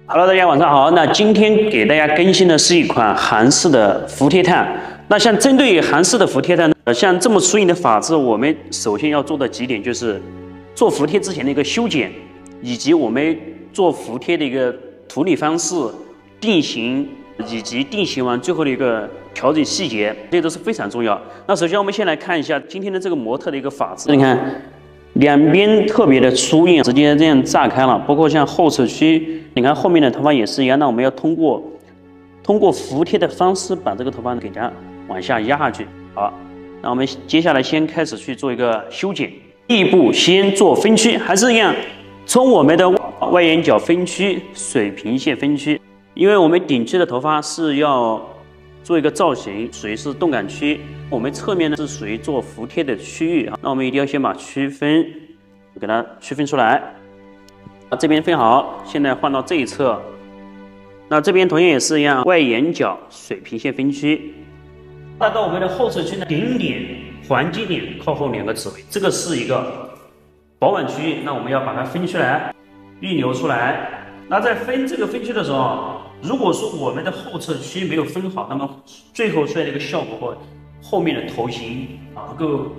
Hello， 大家晚上好。那今天给大家更新的是一款韩式的服帖炭。那像针对于韩式的服帖炭呢，像这么粗硬的法子，我们首先要做的几点就是做服帖之前的一个修剪，以及我们做服帖的一个处理方式、定型，以及定型完最后的一个调整细节，这些都是非常重要。那首先我们先来看一下今天的这个模特的一个法子，你看。 两边特别的粗硬，直接这样炸开了。包括像后侧区，你看后面的头发也是一样。那我们要通过服帖的方式把这个头发给它往下压下去。好，那我们接下来先开始去做一个修剪。第一步，先做分区，还是一样，从我们的外眼角分区、水平线分区，因为我们顶区的头发是要做一个造型，属于是动感区。 我们侧面呢是属于做服帖的区域啊，那我们一定要先把区分给它区分出来。这边分好，现在换到这一侧，那这边同样也是一样，外眼角水平线分区。那到我们的后侧区呢，顶点、环接点靠后两个指位，这个是一个饱满区域，那我们要把它分出来，预留出来。那在分这个分区的时候，如果说我们的后侧区没有分好，那么最后出来的一个效果会。 后面的头型不够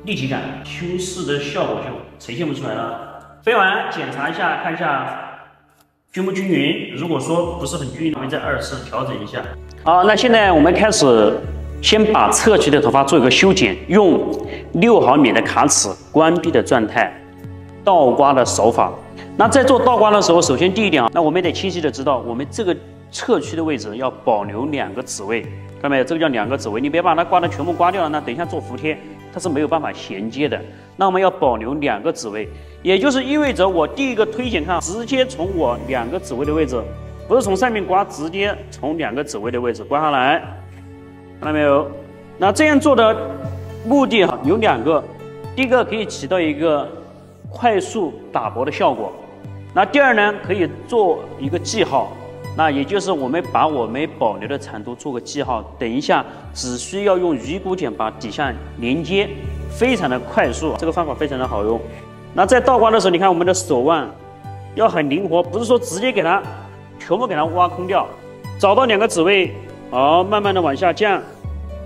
立体感，修饰的效果就呈现不出来了。分完检查一下，看一下均不均匀。如果说不是很均匀，我们再2次调整一下。好，那现在我们开始先把侧区的头发做一个修剪，用6毫米的卡尺关闭的状态，倒刮的手法。那在做倒刮的时候，首先第一点啊，那我们得清晰的知道，我们这个侧区的位置要保留2个指位。 看到没有？这个叫2个指位，你别把它刮的全部刮掉了，那等一下做服帖它是没有办法衔接的。那我们要保留2个指位，也就是意味着我第一个推剪看，直接从我2个指位的位置，不是从上面刮，直接从2个指位的位置刮下来，看到没有？那这样做的目的有2个，第一个可以起到一个快速打薄的效果，那第二呢可以做一个记号。 那也就是我们把我们保留的长度做个记号，等一下只需要用鱼骨剪把底下连接，非常的快速，这个方法非常的好用。那在倒刮的时候，你看我们的手腕要很灵活，不是说直接给它全部给它挖空掉，找到2个指位，好，慢慢的往下降，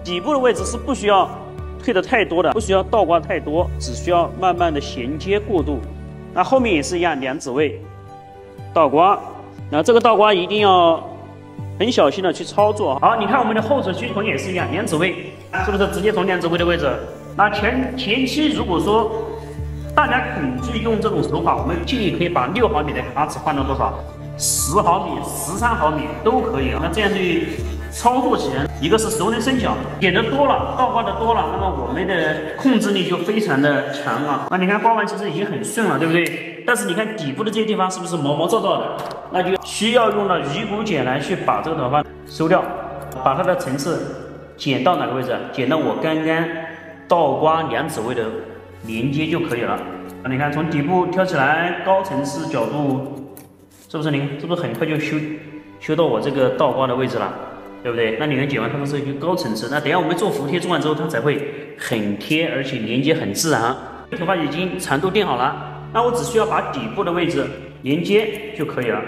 底部的位置是不需要退的太多的，不需要倒刮太多，只需要慢慢的衔接过渡。那后面也是一样，2指位倒刮。 那这个倒刮一定要很小心的去操作。好，你看我们的后侧区同也是一样，2指位，是不是直接从2指位的位置？那前期如果说大家恐惧用这种手法，我们建议可以把6毫米的卡尺换到多少？10毫米、13毫米都可以。那这样对于操作起来，一个是熟能生巧，剪得多了，倒刮的多了，那么我们的控制力就非常的强了。那你看刮完其实已经很顺了，对不对？但是你看底部的这些地方是不是毛毛躁躁的？ 那就需要用到鱼骨剪来去把这个头发收掉，把它的层次剪到哪个位置？剪到我刚刚倒刮2指位的连接就可以了。那你看从底部挑起来，高层次角度，是不是是不是很快就修到我这个倒刮的位置了？对不对？那你能剪完它们是一个高层次。那等一下我们做服帖做完之后，它才会很贴，而且连接很自然。头发已经长度定好了，那我只需要把底部的位置连接就可以了。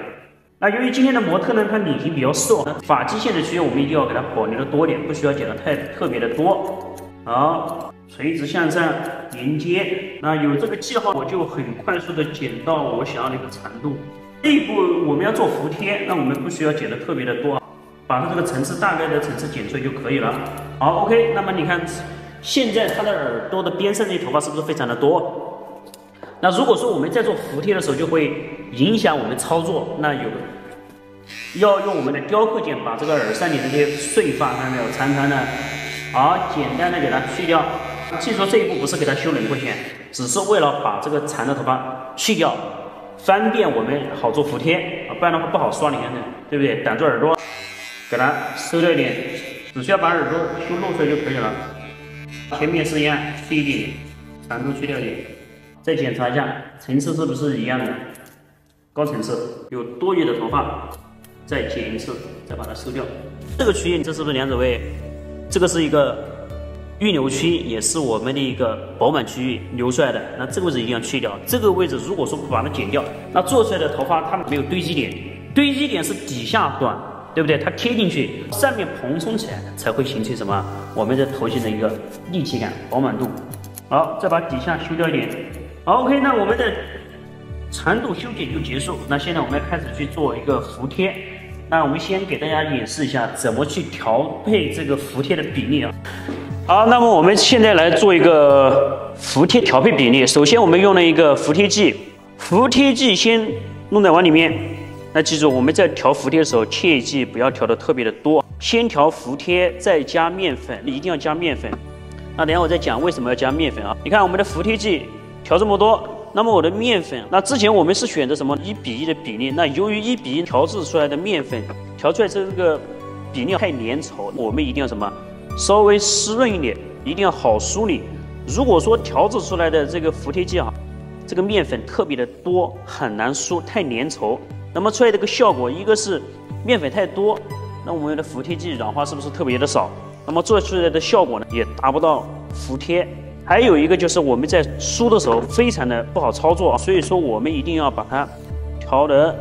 那由于今天的模特呢，它脸型比较瘦，发际线的区域我们一定要给它保留的多点，不需要剪得特别的多。好，垂直向上连接，那有这个记号，我就很快速的剪到我想要的一个长度。这一步我们要做服帖，那我们不需要剪得特别的多，把它这个层次大概的层次剪出来就可以了。好 ，OK， 那么你看，现在它的耳朵的边上这些头发是不是非常的多？ 那如果说我们在做服帖的时候，就会影响我们操作。那要用我们的雕刻剪把这个耳上的这些碎发，看到没有，长长的，好，简单的给它去掉。记住这一步不是给它修轮廓线，只是为了把这个长的头发去掉，方便我们好做服帖啊，不然的话不好刷，你看看，对不对？挡住耳朵，给它收掉一点，只需要把耳朵修露出来就可以了。前面是一样，去一点，长度去掉一点。 再检查一下层次是不是一样的，高层次有多余的头发，再剪一次，再把它收掉。这个区域这是不是2指位？这个是一个预留区，也是我们的一个饱满区域留出来的。那这个位置一定要去掉。这个位置如果说不把它剪掉，那做出来的头发它没有堆积点，堆积点是底下短，对不对？它贴进去，上面蓬松起来，才会形成什么？我们的头型的一个立体感、饱满度。好，再把底下修掉一点。好 ，OK， 那我们的长度修剪就结束。那现在我们要开始去做一个服帖。那我们先给大家演示一下怎么去调配这个服帖的比例啊。好，那么我们现在来做一个服帖调配比例。首先，我们用了一个服帖剂，服帖剂先弄在碗里面。那记住，我们在调服帖的时候，切记不要调的特别的多，先调服帖，再加面粉，一定要加面粉。那等一下我再讲为什么要加面粉啊？你看我们的服帖剂调这么多。那么我的面粉，那之前我们是选择什么1:1的比例？那由于1:1调制出来的面粉调出来这个比例太粘稠，我们一定要什么？稍微湿润一点，一定要好梳理。如果说调制出来的这个服帖剂啊，这个面粉特别的多，很难梳，太粘稠，那么出来这个效果，一个是面粉太多，那我们的服帖剂软化是不是特别的少？那么做出来的效果呢，也达不到服帖。还有一个就是我们在梳的时候非常的不好操作，所以说我们一定要把它调得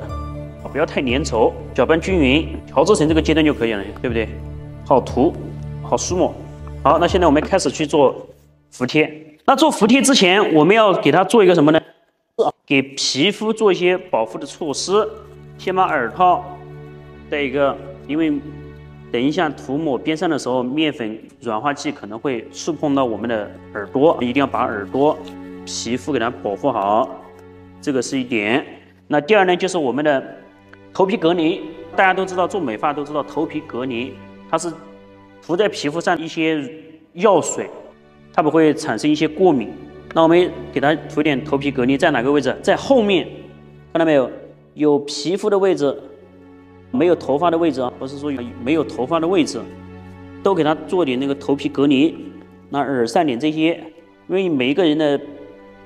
不要太粘稠，搅拌均匀，调制成这个阶段就可以了，对不对？好涂，好梳抹。好，那现在我们开始去做服帖。那做服帖之前，我们要给它做一个什么呢？给皮肤做一些保护的措施。先把耳套戴一个，因为等一下涂抹边上的时候，面粉软化剂可能会触碰到我们的耳朵，一定要把耳朵皮肤给它保护好，这个是一点。那第二呢，就是我们的头皮隔离。大家都知道，做美发都知道头皮隔离，它是涂在皮肤上一些药水，它不会产生一些过敏。那我们给它涂点头皮隔离，在哪个位置？在后面，看到没有？有皮肤的位置。没有头发的位置啊，不是说没有头发的位置，都给它做点那个头皮隔离。那耳上点这些，因为每一个人的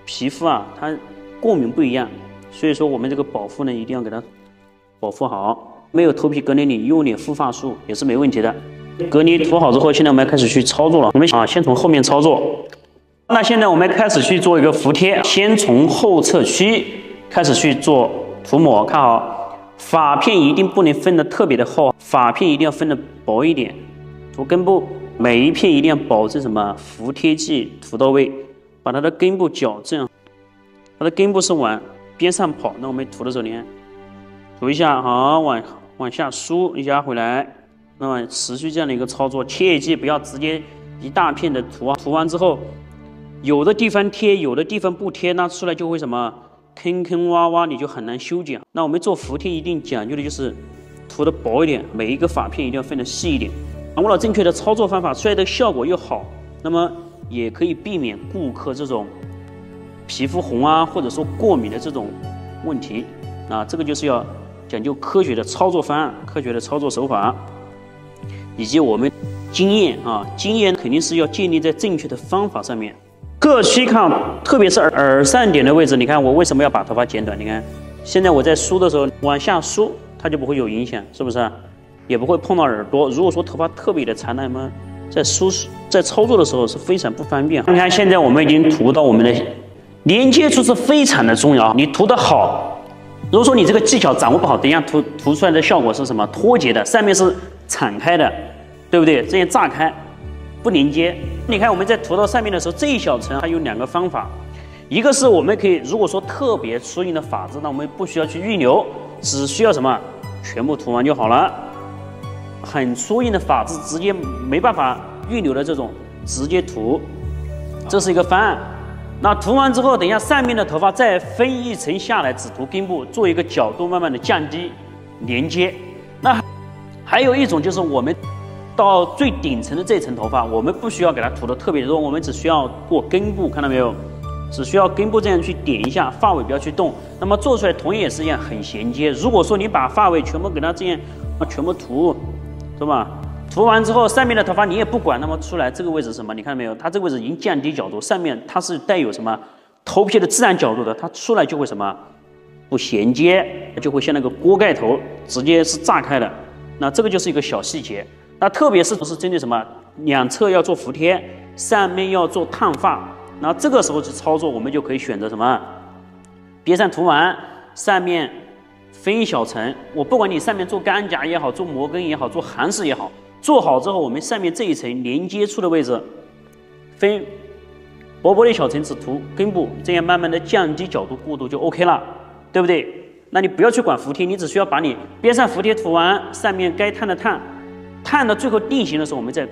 皮肤啊，它过敏不一样，所以说我们这个保护呢，一定要给它保护好。没有头皮隔离，你用点护发素也是没问题的。隔离涂好之后，现在我们要开始去操作了。我们先从后面操作。那现在我们开始去做一个服帖，先从后侧区开始去做涂抹，看好。发片一定不能分得特别的厚，发片一定要分得薄一点。涂根部，每一片一定要保证什么？服帖剂涂到位，把它的根部矫正。它的根部是往边上跑，那我们涂的时候，你看，涂一下，好，往下梳，压回来。那么持续这样的一个操作，切记不要直接一大片的涂啊。涂完之后，有的地方贴，有的地方不贴，那出来就会什么？坑坑洼洼，你就很难修剪。那我们做服帖一定讲究的就是涂的薄一点，每一个发片一定要分得细一点。掌握了正确的操作方法，出来的效果又好，那么也可以避免顾客这种皮肤红啊，或者说过敏的这种问题。啊，这个就是要讲究科学的操作方案、科学的操作手法，以及我们经验啊，经验肯定是要建立在正确的方法上面。各区看，特别是耳上点的位置，你看我为什么要把头发剪短？你看，现在我在梳的时候往下梳，它就不会有影响，是不是？也不会碰到耳朵。如果说头发特别的长，那么在操作的时候是非常不方便。你看，现在我们已经涂到我们的连接处是非常的重要，你涂得好。如果说你这个技巧掌握不好，等一下涂出来的效果是什么？脱节的，上面是敞开的，对不对？这样炸开。不连接，你看我们在涂到上面的时候，这一小层它有2个方法，一个是我们可以，如果说特别粗硬的发质，那我们不需要去预留，只需要什么，全部涂完就好了。很粗硬的发质直接没办法预留的这种，直接涂，这是一个方案。那涂完之后，等一下上面的头发再分一层下来，只涂根部，做一个角度慢慢的降低连接。那还有一种就是我们到最顶层的这层头发，我们不需要给它涂的特别多，我们只需要过根部，看到没有？只需要根部这样去点一下，发尾不要去动。那么做出来同样也是一样，很衔接。如果说你把发尾全部给它这样全部涂，是吧？涂完之后，上面的头发你也不管，那么出来这个位置是什么？你看到没有？它这个位置已经降低角度，上面它是带有什么头皮的自然角度的，它出来就会什么不衔接，就会像那个锅盖头直接是炸开的。那这个就是一个小细节。那特别是针对什么两侧要做服帖，上面要做烫发，然后这个时候去操作，我们就可以选择什么边上涂完，上面分一小层，我不管你上面做干夹也好，做摩根也好，做韩式也好，做好之后，我们上面这一层连接处的位置分薄薄的一小层，只涂根部，这样慢慢的降低角度过渡就 OK 了，对不对？那你不要去管服帖，你只需要把你边上服帖涂完，上面该碳的碳，碳到最后定型的时候，我们再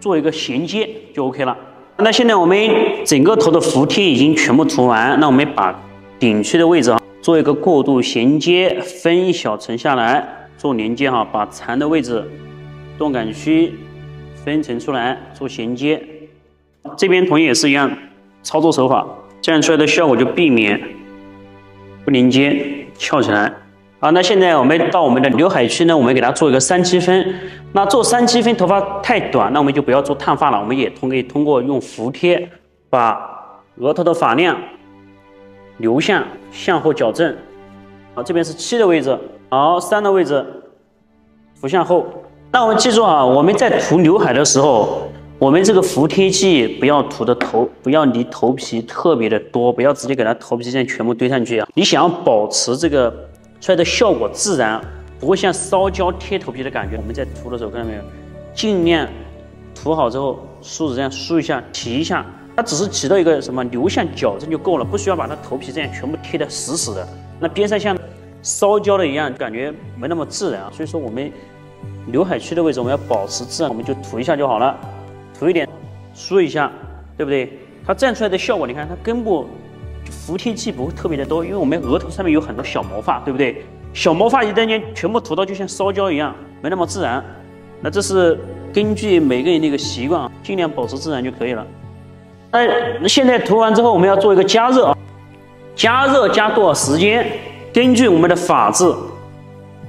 做一个衔接就 OK 了。那现在我们整个头的服帖已经全部涂完，那我们把顶区的位置做一个过渡衔接，分一小层下来做连接哈，把残的位置动感区分层出来做衔接。这边同样也是一样操作手法，这样出来的效果就避免不连接翘起来。好，那现在我们到我们的刘海区呢，我们给它做一个3/7分。那做3/7分，头发太短，那我们就不要做烫发了，我们也可以通过用服帖把额头的发量流向后矫正。好，这边是7的位置，好，3的位置浮向后。那我们记住啊，我们在涂刘海的时候，我们这个服帖剂不要涂的不要离头皮特别的多，不要直接给它头皮这样全部堆上去啊。你想要保持这个出来的效果自然，不会像烧焦贴头皮的感觉。我们在涂的时候看到没有，尽量涂好之后，梳子这样梳一下，提一下，它只是起到一个什么流向矫正就够了，不需要把它头皮这样全部贴得死死的。那边上像烧焦的一样，感觉没那么自然啊。所以说我们刘海区的位置我们要保持自然，我们就涂一下就好了，涂一点，梳一下，对不对？它这样出来的效果，你看它根部服帖剂不会特别的多，因为我们额头上面有很多小毛发，对不对？小毛发一旦间全部涂到就像烧焦一样，没那么自然。那这是根据每个人的一个习惯，尽量保持自然就可以了。那现在涂完之后，我们要做一个加热啊，加热加多少时间？根据我们的发质，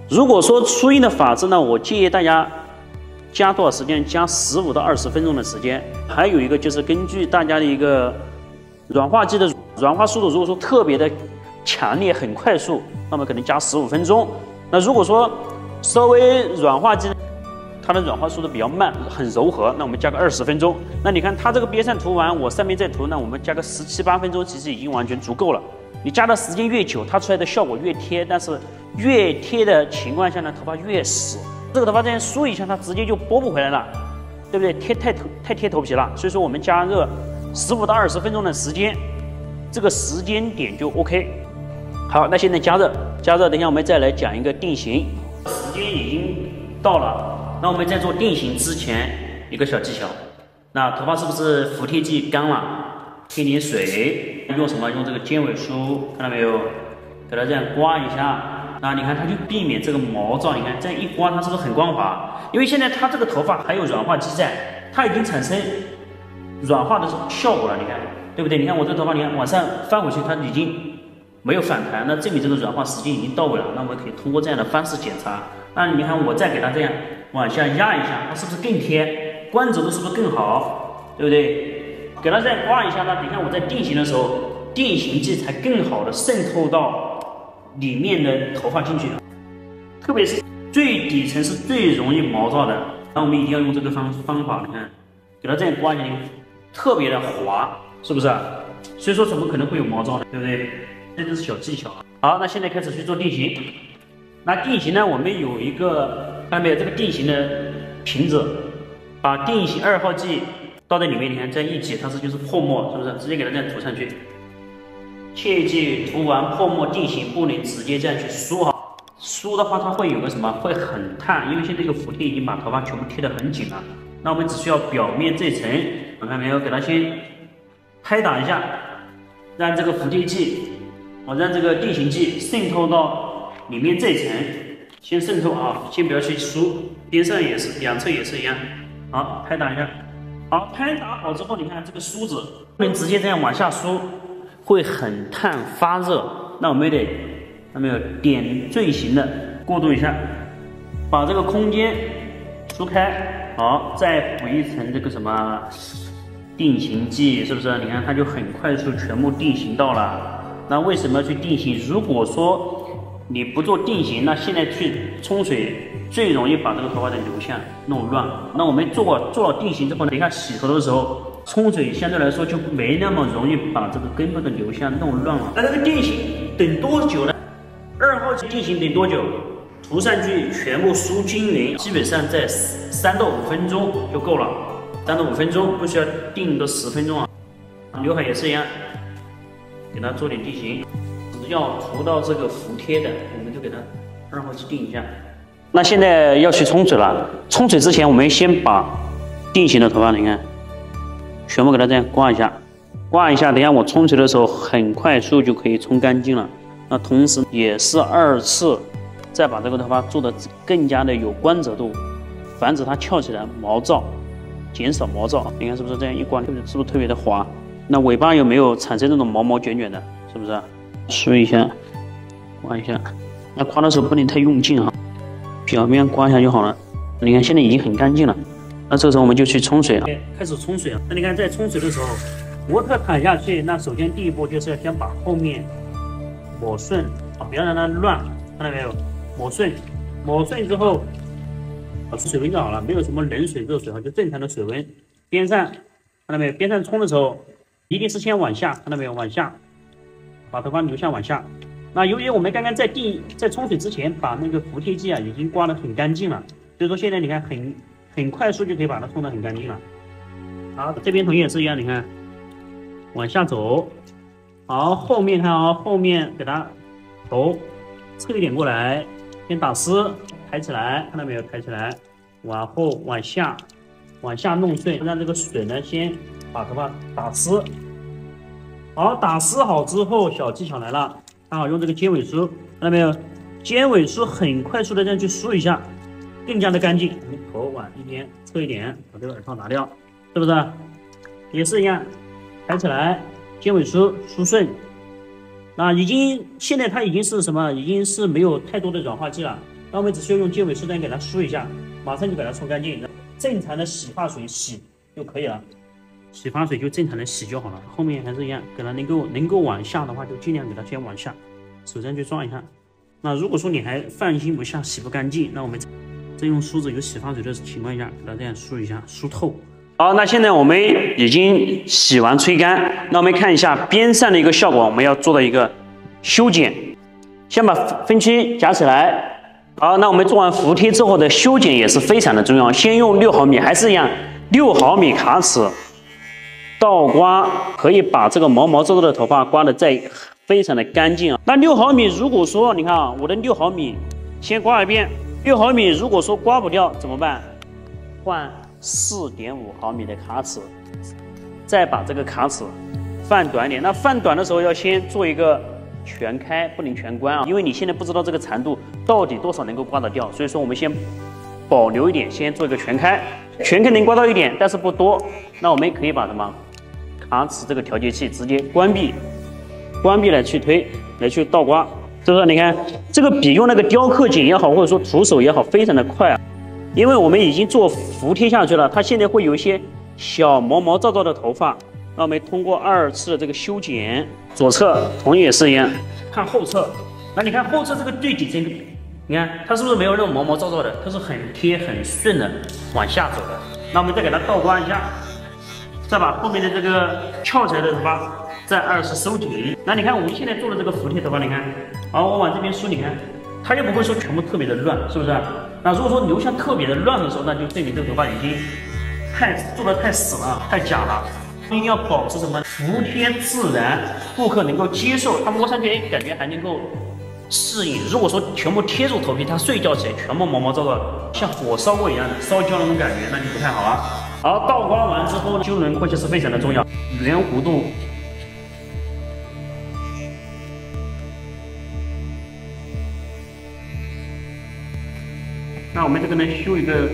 如果说初音的发质呢，我建议大家加多少时间？加15到20分钟的时间。还有一个就是根据大家的一个软化剂的软化速度，如果说特别的强烈、很快速，那么可能加15分钟。那如果说稍微软化剂它的软化速度比较慢，很柔和，那我们加个20分钟。那你看它这个边上涂完，我上面再涂，那我们加个17、18分钟，其实已经完全足够了。你加的时间越久，它出来的效果越贴，但是越贴的情况下呢，头发越死。这个头发这样梳一下，它直接就拨不回来了，对不对？太贴头皮了。所以说我们加热15到20分钟的时间，这个时间点就 OK。好，那现在加热，等一下我们再来讲一个定型。时间已经到了，那我们在做定型之前一个小技巧。那头发是不是服帖剂干了？添点水，用什么？用这个尖尾梳，看到没有？给它这样刮一下，那你看它就避免这个毛躁。你看这样一刮，它是不是很光滑？因为现在它这个头发还有软化剂在，它已经产生软化的效果了。你看，对不对？你看我这个头发，你看往上翻回去，它已经没有反弹，那证明这个软化时间已经到位了。那我们可以通过这样的方式检查。那你看我再给它这样往下压一下，它是不是更贴？光泽度是不是更好？对不对？给它这样刮一下呢，你看我在定型的时候，定型剂才更好的渗透到里面的头发进去，特别是最底层是最容易毛躁的。那我们一定要用这个方法，你看，给它这样刮一下，特别的滑，是不是？所以说怎么可能会有毛躁呢？对不对？这就是小技巧。好，那现在开始去做定型。那定型呢，我们有一个看到没有？这个定型的瓶子，把定型2号剂倒在里面，你看这样一挤，它就是泡沫，是不是？直接给它这样涂上去。切记涂完泡沫定型不能直接这样去梳哈，梳的话它会有个什么？会很烫，因为现在这个服帖已经把头发全部贴得很紧了。那我们只需要表面这层，看到没有？给它先拍打一下，让这个服帖剂，让这个定型剂渗透到里面这层，先渗透啊，先不要去梳，边上也是，两侧也是一样。好，拍打一下。好，拍打好之后，你看这个梳子不能直接这样往下梳，会很烫发热。那我们得看到没有，点缀型的过渡一下，把这个空间梳开。好，再补一层这个什么定型剂，是不是？你看它就很快速全部定型到了。那为什么要去定型？如果说你不做定型，那现在去冲水最容易把这个头发的流向弄乱。那我们做了定型之后呢，你看洗头的时候冲水相对来说就没那么容易把这个根部的流向弄乱了。那这个定型等多久呢？2号2次进行得多久？涂上去全部梳均匀，基本上在3到5分钟就够了。3到5分钟，不需要定个10分钟啊。刘海也是一样，给它做点定型。只要涂到这个服帖的，我们就给它2号机定一下。那现在要去冲水了，冲水之前，我们先把定型的头发，你看，全部给它这样刮一下，刮一下。等下我冲水的时候，很快速就可以冲干净了。那同时也是2次。再把这个头发做的更加的有光泽度，防止它翘起来毛躁，减少毛躁。你看是不是这样一刮，是不是特别的滑？那尾巴有没有产生这种毛毛卷卷的？是不是？梳一下，刮一下。那刮的时候不能太用劲啊，表面刮一下就好了。你看现在已经很干净了。那这个时候我们就去冲水了，开始冲水了。那你看在冲水的时候，模特躺下去，那首先第一步就是要先把后面抹顺啊，不要让它乱，看到没有？抹顺之后，水温就好了，没有什么冷水、热水哈，就正常的水温。边上看到没有？边上冲的时候，一定是先往下，看到没有？往下，把头发流向往下。那由于我们刚刚在冲水之前，把那个服帖剂啊已经刮得很干净了，所以说现在你看很快速就可以把它冲得很干净了。好，这边同学也是一样，你看往下走，好，后面看啊，后面给它头侧一点过来。先打湿，抬起来，看到没有？抬起来，往后往下弄顺，让这个水呢先把头发打湿。好，打湿好之后，小技巧来了，看好用这个尖尾梳，看到没有？尖尾梳很快速的这样去梳一下，更加的干净。我们头往一边侧一点，把这个耳套拿掉，是不是？也是一样，抬起来，尖尾梳梳顺。那现在它已经是什么？已经是没有太多的软化剂了。那我们只需要用尖尾梳单给它梳一下，马上就把它冲干净。正常的洗发水洗就可以了，洗发水就正常的洗就好了。后面还是一样，给它能够往下的话，就尽量给它先往下，手上去抓一下。那如果说你还放心不下，洗不干净，那我们再用梳子有洗发水的情况下，给它这样梳一下，梳透。好，那现在我们已经洗完吹干，那我们看一下边上的一个效果，我们要做的一个修剪。先把分区夹起来。好，那我们做完服帖之后的修剪也是非常的重要。先用6毫米，还是一样，6毫米卡尺倒刮，可以把这个毛毛躁躁的头发刮得再非常的干净啊。那6毫米，如果说你看啊，我的6毫米先刮一遍，6毫米如果说刮不掉怎么办？换4.5毫米的卡尺，再把这个卡尺放短一点。那放短的时候要先做一个全开，不能全关啊，因为你现在不知道这个长度到底多少能够刮得掉，所以说我们先保留一点，先做一个全开。全开能刮到一点，但是不多。那我们可以把什么卡尺这个调节器直接关闭来去推，来去倒刮，是不是？你看这个比用那个雕刻剪也好，或者说徒手也好，非常的快啊。因为我们已经做服帖下去了，它现在会有一些小毛毛躁躁的头发，那我们通过2次的这个修剪，左侧同样也是一样，看后侧，那你看后侧这个最底层，你看它是不是没有那种毛毛躁躁的，它是很贴很顺的往下走的。那我们再给它倒刮一下，再把后面的这个翘起来的头发再2次收紧。那你看我们现在做的这个服帖头发，你看，好，我往这边梳，你看它又不会说全部特别的乱，是不是？那如果说留下特别的乱的时候，那就证明这个头发已经做得太死了，太假了。一定要保持什么服帖自然，顾客能够接受，他摸上去感觉还能够适应。如果说全部贴住头皮，他睡觉起来全部毛毛躁躁，像火烧过一样的烧焦那种感觉，那就不太好了。好，倒刮完之后呢，修轮廓其实非常的重要，圆弧度。那我们这个呢，修一个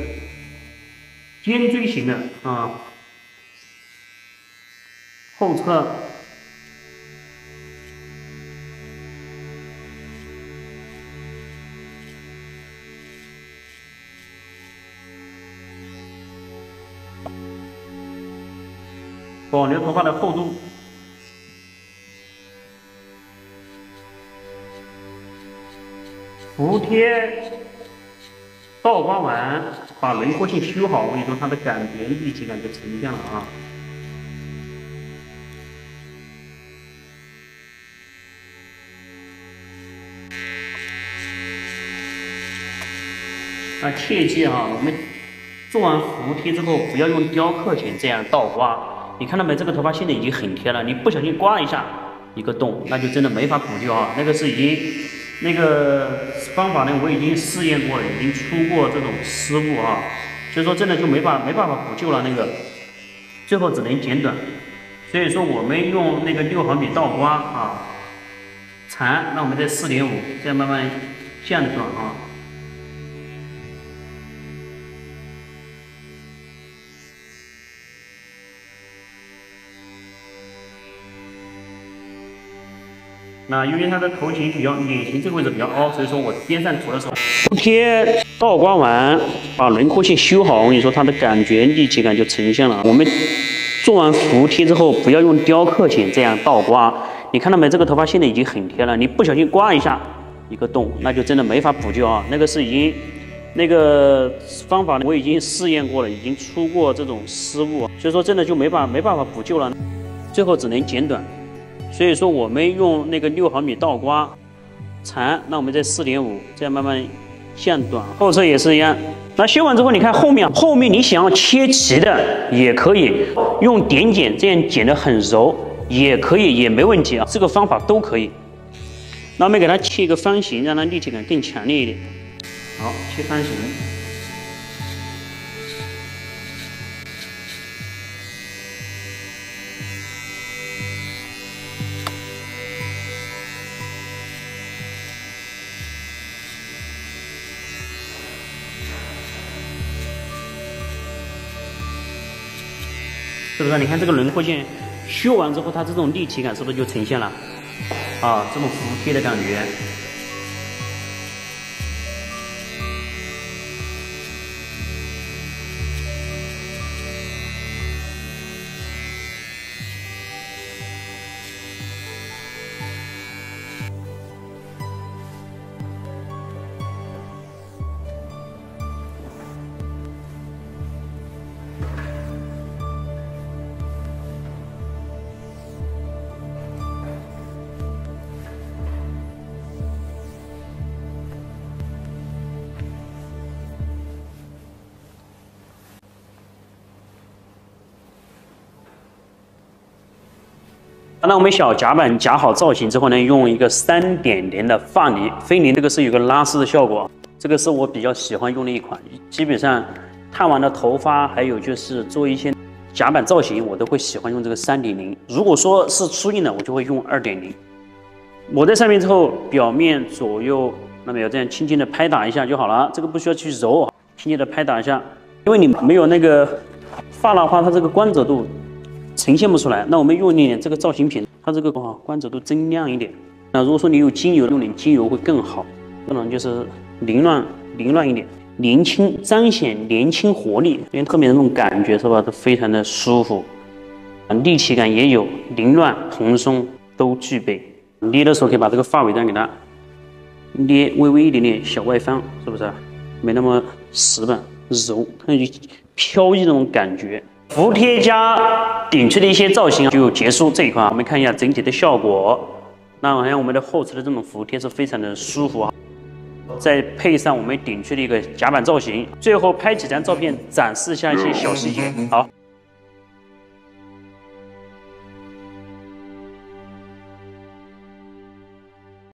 尖锥形的啊，后侧保留头发的厚度。服帖倒刮完，把轮廓线修好，我跟你说，它的感觉立体感就呈现了啊。啊，切记哈，我们做完服帖之后，不要用雕刻钳这样倒刮。你看到没？这个头发现在已经很贴了，你不小心刮一下一个洞，那就真的没法补救啊。那个是已经那个方法呢，我已经试验过了，已经出过这种失误啊，所以说真的就没办法补救了。那个最后只能剪短。所以说我们用那个6毫米倒刮啊，长，那我们在4.5，这样慢慢向短啊。那由于它的头型比较脸型这个位置比较凹，所以说我边上涂的时候，服帖倒刮完，把轮廓线修好，我跟你说它的感觉立体感就呈现了。我们做完服帖之后，不要用雕刻钳这样倒刮。你看到没？这个头发现在已经很贴了，你不小心刮一下一个洞，那就真的没法补救啊。那个是已经那个方法呢，我已经试验过了，已经出过这种失误，所以说真的就没办法补救了，最后只能剪短。所以说我们用那个6毫米倒刮长，那我们在4.5，这样慢慢向短。后侧也是一样。那修完之后，你看后面你想要切齐的也可以，用点剪这样剪得很柔也可以，也没问题啊。这个方法都可以。那我们给它切一个方形，让它立体感更强烈一点。好，切方形。是不是？你看这个轮廓线修完之后，它这种立体感是不是就呈现了？啊，这种服帖的感觉。那我们小夹板夹好造型之后呢，用一个3.0的发泥飞泥，这个是有个拉丝的效果，这个是我比较喜欢用的一款。基本上烫完的头发，还有就是做一些夹板造型，我都会喜欢用这个3.0。如果说是粗硬的，我就会用2.0。抹在上面之后，表面左右那么要这样轻轻的拍打一下就好了，这个不需要去揉，轻轻的拍打一下，因为你没有那个发蜡的话，它这个光泽度呈现不出来。那我们用一点这个造型品，它这个光泽度增亮一点。那如果说你有精油，用点精油会更好，这种就是凌乱一点，年轻，彰显年轻活力，因为特别的那种感觉是吧？都非常的舒服，立体感也有，凌乱蓬松都具备。捏的时候可以把这个发尾这样给它捏微微一点点小外翻，是不是？没那么死板柔，它就飘逸那种感觉。服帖加顶翠的一些造型就结束这一块，我们看一下整体的效果。那好像我们的后侧的这种服帖是非常的舒服啊，再配上我们顶翠的一个夹板造型，最后拍几张照片展示一下一些小细节。好。